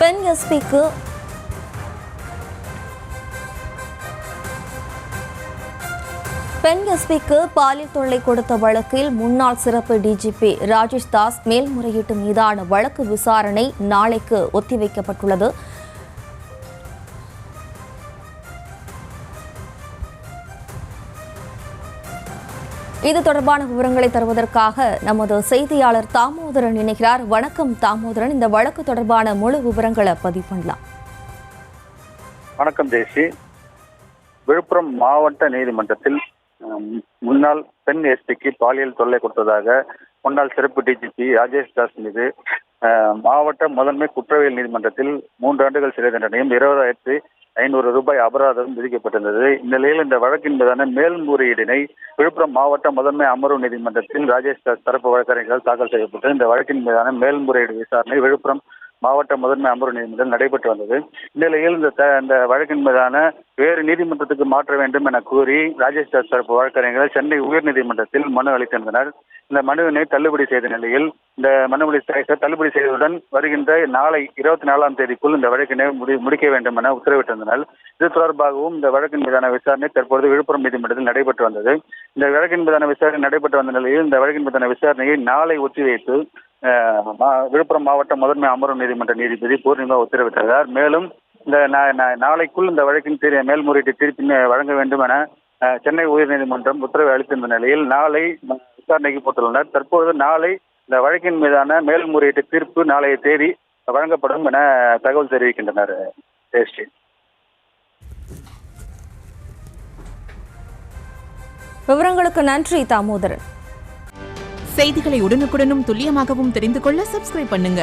பெண் எஸ்பிக்கு பாலியல் தொல்லை கொடுத்த வழக்கில் முன்னாள் சிறப்பு டிஜிபி ராஜேஷ் தாஸ் மேல்முறையீட்டு மீதான வழக்கு விசாரணை நாளைக்கு ஒத்திவைக்கப்பட்டுள்ளது. இது தொடர்பான விவரங்களை தருவதற்காக நமது செய்தியாளர் தாமோதரன் இணைகிறார். வணக்கம் தாமோதரன், இந்த வழக்கு தொடர்பான முழு விவரங்களை பதிவு பண்ணலாம். வணக்கம் ஜெயஸ்ரீ. விழுப்புரம் மாவட்ட நீதிமன்றத்தில் முன்னாள் பெண் எஸ்பிக்கு பாலியல் தொல்லை கொடுத்ததாக முன்னாள் சிறப்பு டிஜிபி ராஜேஷ் தாஸ் மீது மாவட்ட முதன்மை குற்றவியல் நீதிமன்றத்தில் 3 ஆண்டுகள் சிறை தண்டனையும் 20,500 ரூபாய் அபராதம் விதிக்கப்பட்டிருந்தது. இந்நிலையில் இந்த வழக்கின் மீதான மேல்முறையீடினை விழுப்புரம் மாவட்ட முதன்மை அமர்வு நீதிமன்றத்தில் ராஜேஷ் தாஸ் தரப்பு வழக்கறிஞர்கள் தாக்கல் செய்யப்பட்டது. இந்த வழக்கின் மீதான மேல்முறையீடு விசாரணை விழுப்புரம் மாவட்ட முதன்மை அமர்வு நீதிமன்றம் நடைபெற்று வந்தது. இந்நிலையில் இந்த வழக்கின் மீதான வேறு நீதிமன்றத்துக்கு மாற்ற வேண்டும் என கூறி ராஜேஷ் தாஸ் தரப்பு வழக்கறிஞர்கள் சென்னை உயர்நீதிமன்றத்தில் மனு அளித்திருந்தனர். இந்த மனுவினை தள்ளுபடி செய்த நிலையில் இந்த மனுவை தள்ளுபடி செய்ததுடன் வருகின்ற நாளை 24ஆம் தேதிக்குள் இந்த வழக்கினை முடிக்க வேண்டும் என உத்தரவிட்டிருந்தனர். இது தொடர்பாகவும் இந்த வழக்கின் மீதான விசாரணை தற்போது விழுப்புரம் நீதிமன்றத்தில் நடைபெற்று வந்தது. இந்த வழக்கின் மீதான விசாரணை நடைபெற்று வந்த நிலையில் இந்த வழக்கின் மீதான விசாரணையை நாளை ஒத்திவைத்து விழுப்புரம் மாவட்ட முதன்மை அமர்வு நீதிமன்ற நீதிபதி பூர்ணிமா உத்தரவிட்டார். மேலும் இந்த நாளைக்குள் இந்த வழக்கின் மேல்முறையீட்டு தீர்ப்பினை வழங்க வேண்டும் என சென்னை உயர்நீதிமன்றம் உத்தரவு அளித்திருந்த நிலையில் நாளை விசாரணைக்கு போட்டுள்ளனர். தற்போது நாளை இந்த வழக்கின் மீதான மேல்முறையீட்டு தீர்ப்பு நாளைய தேதி வழங்கப்படும் என தகவல் தெரிவிக்கின்றனர். விவரங்களுக்கு நன்றி தாமோதரன். செய்திகளை உடனுக்குடனும் துல்லியமாகவும் தெரிந்து கொள்ள சப்ஸ்கிரைப் பண்ணுங்க.